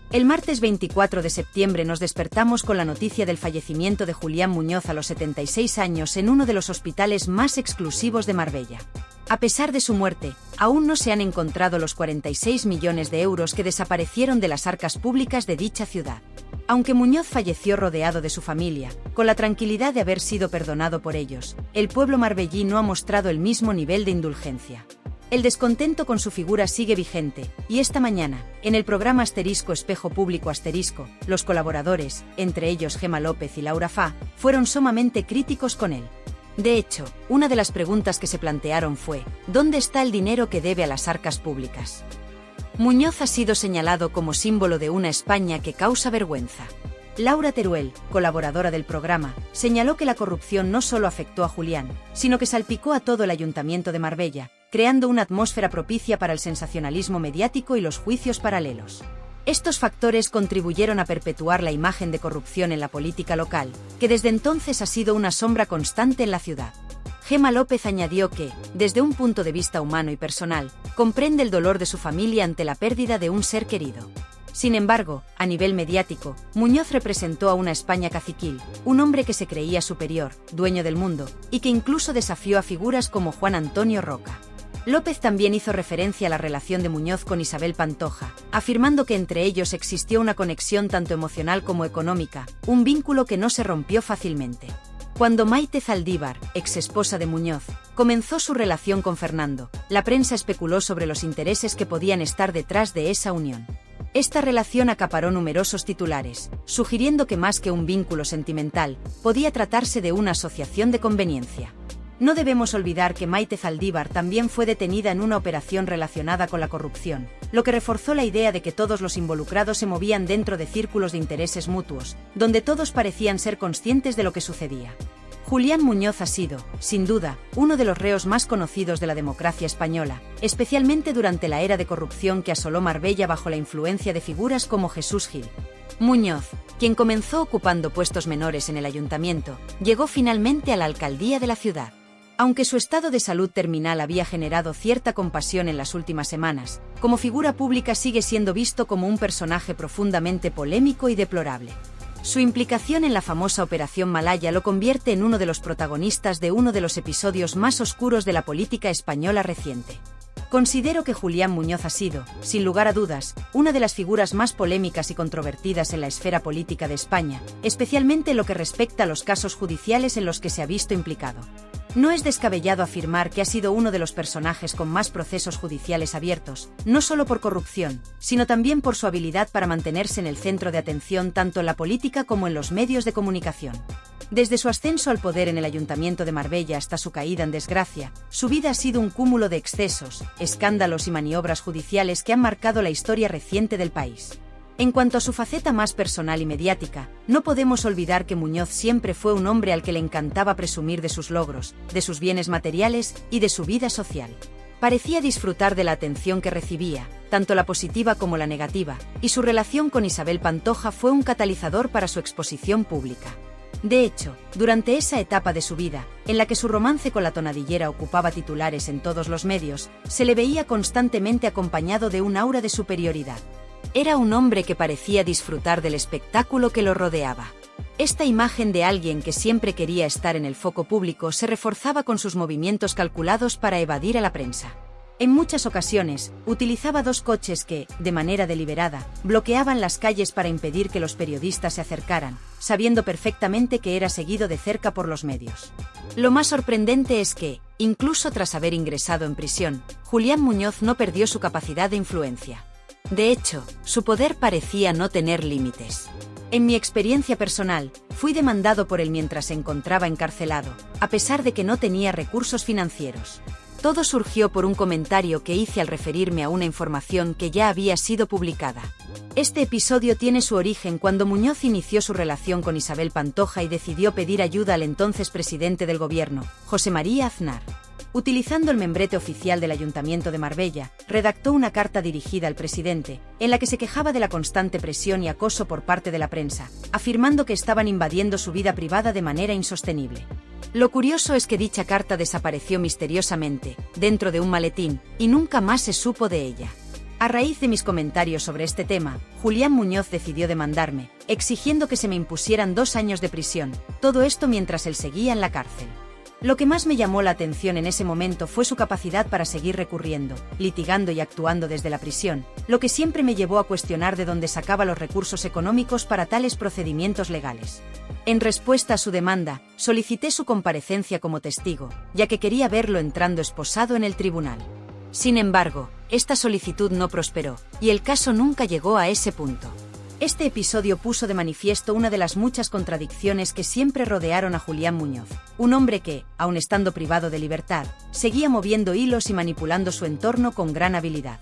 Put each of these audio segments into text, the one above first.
El martes 24 de septiembre nos despertamos con la noticia del fallecimiento de Julián Muñoz a los 76 años en uno de los hospitales más exclusivos de Marbella. A pesar de su muerte, aún no se han encontrado los 46 millones de euros que desaparecieron de las arcas públicas de dicha ciudad. Aunque Muñoz falleció rodeado de su familia, con la tranquilidad de haber sido perdonado por ellos, el pueblo marbellí no ha mostrado el mismo nivel de indulgencia. El descontento con su figura sigue vigente, y esta mañana, en el programa Espejo Público *, los colaboradores, entre ellos Gemma López y Laura Fa, fueron sumamente críticos con él. De hecho, una de las preguntas que se plantearon fue, ¿dónde está el dinero que debe a las arcas públicas? Muñoz ha sido señalado como símbolo de una España que causa vergüenza. Laura Teruel, colaboradora del programa, señaló que la corrupción no solo afectó a Julián, sino que salpicó a todo el Ayuntamiento de Marbella, creando una atmósfera propicia para el sensacionalismo mediático y los juicios paralelos. Estos factores contribuyeron a perpetuar la imagen de corrupción en la política local, que desde entonces ha sido una sombra constante en la ciudad. Gemma López añadió que, desde un punto de vista humano y personal, comprende el dolor de su familia ante la pérdida de un ser querido. Sin embargo, a nivel mediático, Muñoz representó a una España caciquil, un hombre que se creía superior, dueño del mundo, y que incluso desafió a figuras como Juan Antonio Roca. López también hizo referencia a la relación de Muñoz con Isabel Pantoja, afirmando que entre ellos existió una conexión tanto emocional como económica, un vínculo que no se rompió fácilmente. Cuando Maite Zaldívar, exesposa de Muñoz, comenzó su relación con Fernando, la prensa especuló sobre los intereses que podían estar detrás de esa unión. Esta relación acaparó numerosos titulares, sugiriendo que más que un vínculo sentimental, podía tratarse de una asociación de conveniencia. No debemos olvidar que Maite Zaldívar también fue detenida en una operación relacionada con la corrupción, lo que reforzó la idea de que todos los involucrados se movían dentro de círculos de intereses mutuos, donde todos parecían ser conscientes de lo que sucedía. Julián Muñoz ha sido, sin duda, uno de los reos más conocidos de la democracia española, especialmente durante la era de corrupción que asoló Marbella bajo la influencia de figuras como Jesús Gil. Muñoz, quien comenzó ocupando puestos menores en el ayuntamiento, llegó finalmente a la alcaldía de la ciudad. Aunque su estado de salud terminal había generado cierta compasión en las últimas semanas, como figura pública sigue siendo visto como un personaje profundamente polémico y deplorable. Su implicación en la famosa Operación Malaya lo convierte en uno de los protagonistas de uno de los episodios más oscuros de la política española reciente. Considero que Julián Muñoz ha sido, sin lugar a dudas, una de las figuras más polémicas y controvertidas en la esfera política de España, especialmente en lo que respecta a los casos judiciales en los que se ha visto implicado. No es descabellado afirmar que ha sido uno de los personajes con más procesos judiciales abiertos, no solo por corrupción, sino también por su habilidad para mantenerse en el centro de atención tanto en la política como en los medios de comunicación. Desde su ascenso al poder en el Ayuntamiento de Marbella hasta su caída en desgracia, su vida ha sido un cúmulo de excesos, escándalos y maniobras judiciales que han marcado la historia reciente del país. En cuanto a su faceta más personal y mediática, no podemos olvidar que Muñoz siempre fue un hombre al que le encantaba presumir de sus logros, de sus bienes materiales y de su vida social. Parecía disfrutar de la atención que recibía, tanto la positiva como la negativa, y su relación con Isabel Pantoja fue un catalizador para su exposición pública. De hecho, durante esa etapa de su vida, en la que su romance con la tonadillera ocupaba titulares en todos los medios, se le veía constantemente acompañado de un aura de superioridad. Era un hombre que parecía disfrutar del espectáculo que lo rodeaba. Esta imagen de alguien que siempre quería estar en el foco público se reforzaba con sus movimientos calculados para evadir a la prensa. En muchas ocasiones, utilizaba dos coches que, de manera deliberada, bloqueaban las calles para impedir que los periodistas se acercaran, sabiendo perfectamente que era seguido de cerca por los medios. Lo más sorprendente es que, incluso tras haber ingresado en prisión, Julián Muñoz no perdió su capacidad de influencia. De hecho, su poder parecía no tener límites. En mi experiencia personal, fui demandado por él mientras se encontraba encarcelado, a pesar de que no tenía recursos financieros. Todo surgió por un comentario que hice al referirme a una información que ya había sido publicada. Este episodio tiene su origen cuando Muñoz inició su relación con Isabel Pantoja y decidió pedir ayuda al entonces presidente del gobierno, José María Aznar. Utilizando el membrete oficial del Ayuntamiento de Marbella, redactó una carta dirigida al presidente, en la que se quejaba de la constante presión y acoso por parte de la prensa, afirmando que estaban invadiendo su vida privada de manera insostenible. Lo curioso es que dicha carta desapareció misteriosamente, dentro de un maletín, y nunca más se supo de ella. A raíz de mis comentarios sobre este tema, Julián Muñoz decidió demandarme, exigiendo que se me impusieran 2 años de prisión, todo esto mientras él seguía en la cárcel. Lo que más me llamó la atención en ese momento fue su capacidad para seguir recurriendo, litigando y actuando desde la prisión, lo que siempre me llevó a cuestionar de dónde sacaba los recursos económicos para tales procedimientos legales. En respuesta a su demanda, solicité su comparecencia como testigo, ya que quería verlo entrando esposado en el tribunal. Sin embargo, esta solicitud no prosperó, y el caso nunca llegó a ese punto. Este episodio puso de manifiesto una de las muchas contradicciones que siempre rodearon a Julián Muñoz, un hombre que, aun estando privado de libertad, seguía moviendo hilos y manipulando su entorno con gran habilidad.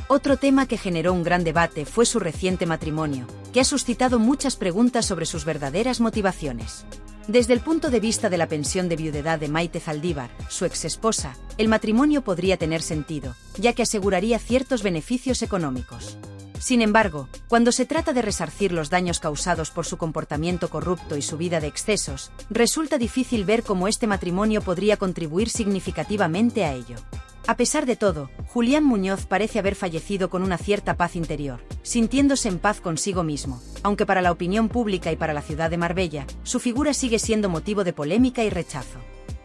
Otro tema que generó un gran debate fue su reciente matrimonio, que ha suscitado muchas preguntas sobre sus verdaderas motivaciones. Desde el punto de vista de la pensión de viudedad de Maite Zaldívar, su exesposa, el matrimonio podría tener sentido, ya que aseguraría ciertos beneficios económicos. Sin embargo, cuando se trata de resarcir los daños causados por su comportamiento corrupto y su vida de excesos, resulta difícil ver cómo este matrimonio podría contribuir significativamente a ello. A pesar de todo, Julián Muñoz parece haber fallecido con una cierta paz interior, sintiéndose en paz consigo mismo, aunque para la opinión pública y para la ciudad de Marbella, su figura sigue siendo motivo de polémica y rechazo.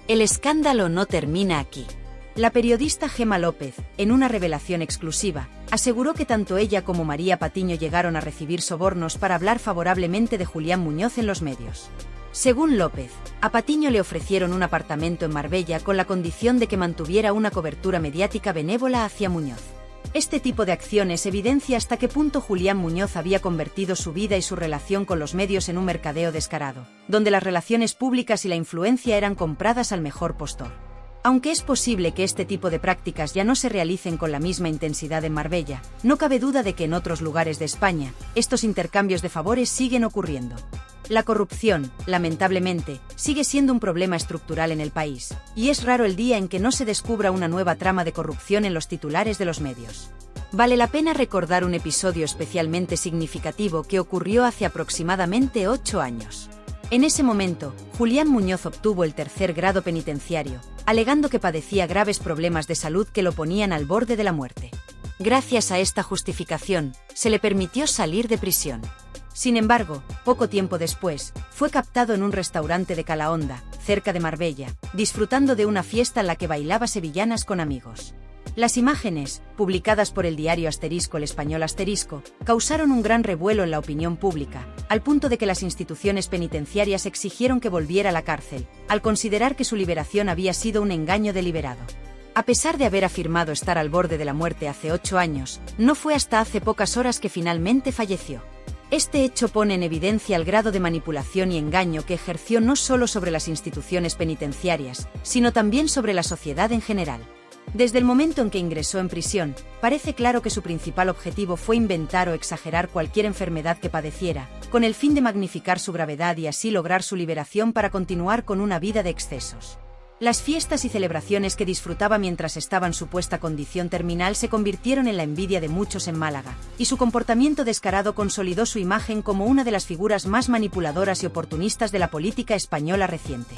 El escándalo no termina aquí. La periodista Gemma López, en una revelación exclusiva, aseguró que tanto ella como María Patiño llegaron a recibir sobornos para hablar favorablemente de Julián Muñoz en los medios. Según López, a Patiño le ofrecieron un apartamento en Marbella con la condición de que mantuviera una cobertura mediática benévola hacia Muñoz. Este tipo de acciones evidencia hasta qué punto Julián Muñoz había convertido su vida y su relación con los medios en un mercadeo descarado, donde las relaciones públicas y la influencia eran compradas al mejor postor. Aunque es posible que este tipo de prácticas ya no se realicen con la misma intensidad en Marbella, no cabe duda de que en otros lugares de España, estos intercambios de favores siguen ocurriendo. La corrupción, lamentablemente, sigue siendo un problema estructural en el país, y es raro el día en que no se descubra una nueva trama de corrupción en los titulares de los medios. Vale la pena recordar un episodio especialmente significativo que ocurrió hace aproximadamente 8 años. En ese momento, Julián Muñoz obtuvo el 3er grado penitenciario, alegando que padecía graves problemas de salud que lo ponían al borde de la muerte. Gracias a esta justificación, se le permitió salir de prisión. Sin embargo, poco tiempo después, fue captado en un restaurante de Calahonda, cerca de Marbella, disfrutando de una fiesta en la que bailaba sevillanas con amigos. Las imágenes, publicadas por el diario El Español Asterisco, causaron un gran revuelo en la opinión pública, al punto de que las instituciones penitenciarias exigieron que volviera a la cárcel, al considerar que su liberación había sido un engaño deliberado. A pesar de haber afirmado estar al borde de la muerte hace 8 años, no fue hasta hace pocas horas que finalmente falleció. Este hecho pone en evidencia el grado de manipulación y engaño que ejerció no solo sobre las instituciones penitenciarias, sino también sobre la sociedad en general. Desde el momento en que ingresó en prisión, parece claro que su principal objetivo fue inventar o exagerar cualquier enfermedad que padeciera, con el fin de magnificar su gravedad y así lograr su liberación para continuar con una vida de excesos. Las fiestas y celebraciones que disfrutaba mientras estaba en supuesta condición terminal se convirtieron en la envidia de muchos en Málaga, y su comportamiento descarado consolidó su imagen como una de las figuras más manipuladoras y oportunistas de la política española reciente.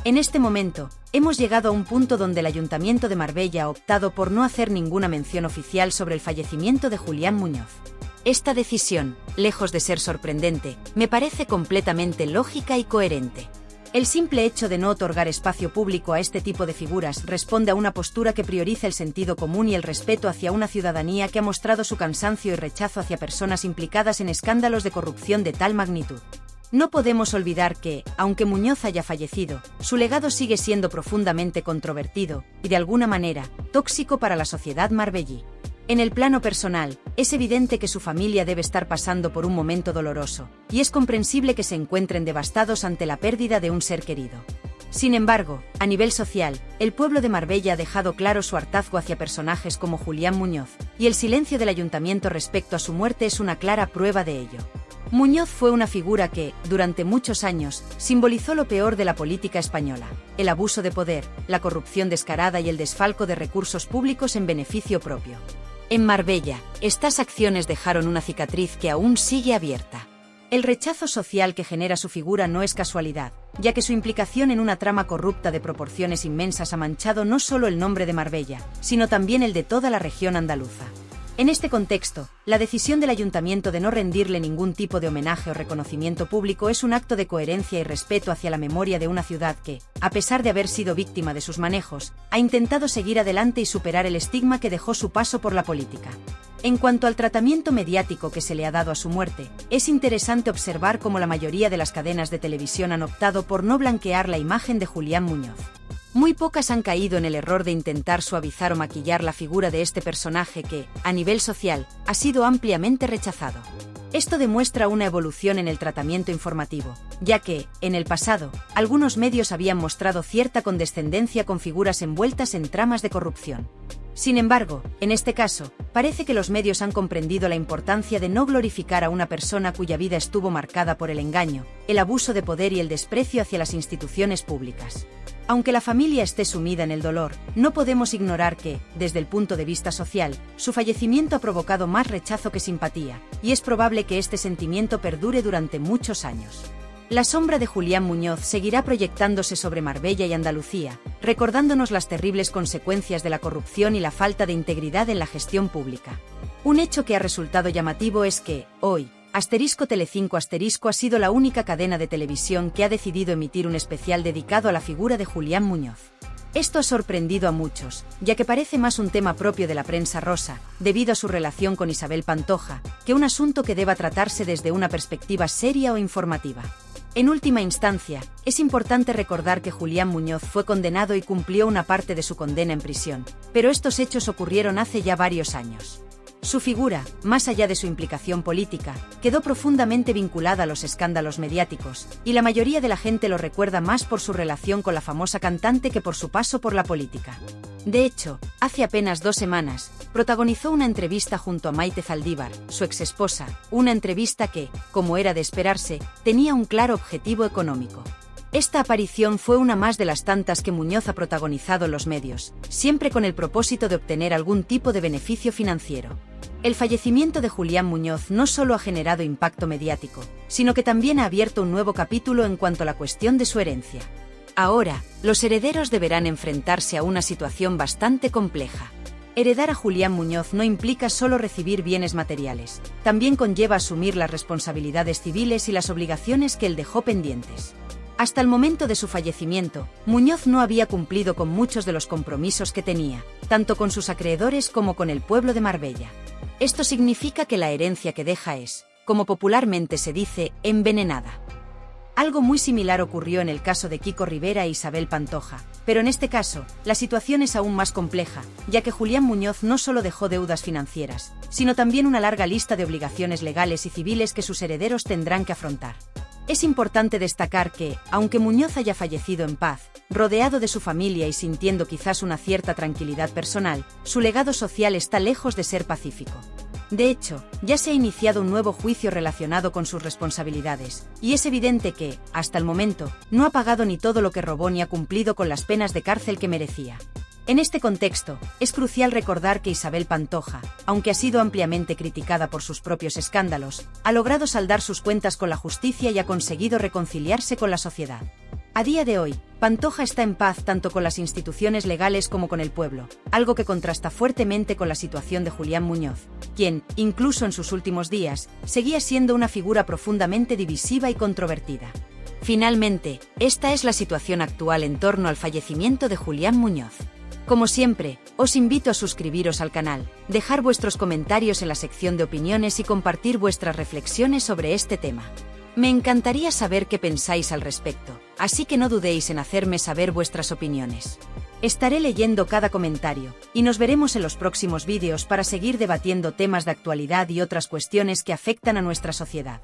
En este momento, hemos llegado a un punto donde el Ayuntamiento de Marbella ha optado por no hacer ninguna mención oficial sobre el fallecimiento de Julián Muñoz. Esta decisión, lejos de ser sorprendente, me parece completamente lógica y coherente. El simple hecho de no otorgar espacio público a este tipo de figuras responde a una postura que prioriza el sentido común y el respeto hacia una ciudadanía que ha mostrado su cansancio y rechazo hacia personas implicadas en escándalos de corrupción de tal magnitud. No podemos olvidar que, aunque Muñoz haya fallecido, su legado sigue siendo profundamente controvertido y, de alguna manera, tóxico para la sociedad marbellí. En el plano personal, es evidente que su familia debe estar pasando por un momento doloroso, y es comprensible que se encuentren devastados ante la pérdida de un ser querido. Sin embargo, a nivel social, el pueblo de Marbella ha dejado claro su hartazgo hacia personajes como Julián Muñoz, y el silencio del ayuntamiento respecto a su muerte es una clara prueba de ello. Muñoz fue una figura que, durante muchos años, simbolizó lo peor de la política española: el abuso de poder, la corrupción descarada y el desfalco de recursos públicos en beneficio propio. En Marbella, estas acciones dejaron una cicatriz que aún sigue abierta. El rechazo social que genera su figura no es casualidad, ya que su implicación en una trama corrupta de proporciones inmensas ha manchado no solo el nombre de Marbella, sino también el de toda la región andaluza. En este contexto, la decisión del ayuntamiento de no rendirle ningún tipo de homenaje o reconocimiento público es un acto de coherencia y respeto hacia la memoria de una ciudad que, a pesar de haber sido víctima de sus manejos, ha intentado seguir adelante y superar el estigma que dejó su paso por la política. En cuanto al tratamiento mediático que se le ha dado a su muerte, es interesante observar cómo la mayoría de las cadenas de televisión han optado por no blanquear la imagen de Julián Muñoz. Muy pocas han caído en el error de intentar suavizar o maquillar la figura de este personaje que, a nivel social, ha sido ampliamente rechazado. Esto demuestra una evolución en el tratamiento informativo, ya que, en el pasado, algunos medios habían mostrado cierta condescendencia con figuras envueltas en tramas de corrupción. Sin embargo, en este caso, parece que los medios han comprendido la importancia de no glorificar a una persona cuya vida estuvo marcada por el engaño, el abuso de poder y el desprecio hacia las instituciones públicas. Aunque la familia esté sumida en el dolor, no podemos ignorar que, desde el punto de vista social, su fallecimiento ha provocado más rechazo que simpatía, y es probable que este sentimiento perdure durante muchos años. La sombra de Julián Muñoz seguirá proyectándose sobre Marbella y Andalucía, recordándonos las terribles consecuencias de la corrupción y la falta de integridad en la gestión pública. Un hecho que ha resultado llamativo es que, hoy, Telecinco ha sido la única cadena de televisión que ha decidido emitir un especial dedicado a la figura de Julián Muñoz. Esto ha sorprendido a muchos, ya que parece más un tema propio de la prensa rosa, debido a su relación con Isabel Pantoja, que un asunto que deba tratarse desde una perspectiva seria o informativa. En última instancia, es importante recordar que Julián Muñoz fue condenado y cumplió una parte de su condena en prisión, pero estos hechos ocurrieron hace ya varios años. Su figura, más allá de su implicación política, quedó profundamente vinculada a los escándalos mediáticos, y la mayoría de la gente lo recuerda más por su relación con la famosa cantante que por su paso por la política. De hecho, hace apenas 2 semanas, protagonizó una entrevista junto a Maite Zaldívar, su exesposa, una entrevista que, como era de esperarse, tenía un claro objetivo económico. Esta aparición fue una más de las tantas que Muñoz ha protagonizado en los medios, siempre con el propósito de obtener algún tipo de beneficio financiero. El fallecimiento de Julián Muñoz no solo ha generado impacto mediático, sino que también ha abierto un nuevo capítulo en cuanto a la cuestión de su herencia. Ahora, los herederos deberán enfrentarse a una situación bastante compleja. Heredar a Julián Muñoz no implica solo recibir bienes materiales, también conlleva asumir las responsabilidades civiles y las obligaciones que él dejó pendientes. Hasta el momento de su fallecimiento, Muñoz no había cumplido con muchos de los compromisos que tenía, tanto con sus acreedores como con el pueblo de Marbella. Esto significa que la herencia que deja es, como popularmente se dice, envenenada. Algo muy similar ocurrió en el caso de Kiko Rivera e Isabel Pantoja, pero en este caso, la situación es aún más compleja, ya que Julián Muñoz no solo dejó deudas financieras, sino también una larga lista de obligaciones legales y civiles que sus herederos tendrán que afrontar. Es importante destacar que, aunque Muñoz haya fallecido en paz, rodeado de su familia y sintiendo quizás una cierta tranquilidad personal, su legado social está lejos de ser pacífico. De hecho, ya se ha iniciado un nuevo juicio relacionado con sus responsabilidades, y es evidente que, hasta el momento, no ha pagado ni todo lo que robó ni ha cumplido con las penas de cárcel que merecía. En este contexto, es crucial recordar que Isabel Pantoja, aunque ha sido ampliamente criticada por sus propios escándalos, ha logrado saldar sus cuentas con la justicia y ha conseguido reconciliarse con la sociedad. A día de hoy, Pantoja está en paz tanto con las instituciones legales como con el pueblo, algo que contrasta fuertemente con la situación de Julián Muñoz, quien, incluso en sus últimos días, seguía siendo una figura profundamente divisiva y controvertida. Finalmente, esta es la situación actual en torno al fallecimiento de Julián Muñoz. Como siempre, os invito a suscribiros al canal, dejar vuestros comentarios en la sección de opiniones y compartir vuestras reflexiones sobre este tema. Me encantaría saber qué pensáis al respecto, así que no dudéis en hacerme saber vuestras opiniones. Estaré leyendo cada comentario, y nos veremos en los próximos vídeos para seguir debatiendo temas de actualidad y otras cuestiones que afectan a nuestra sociedad.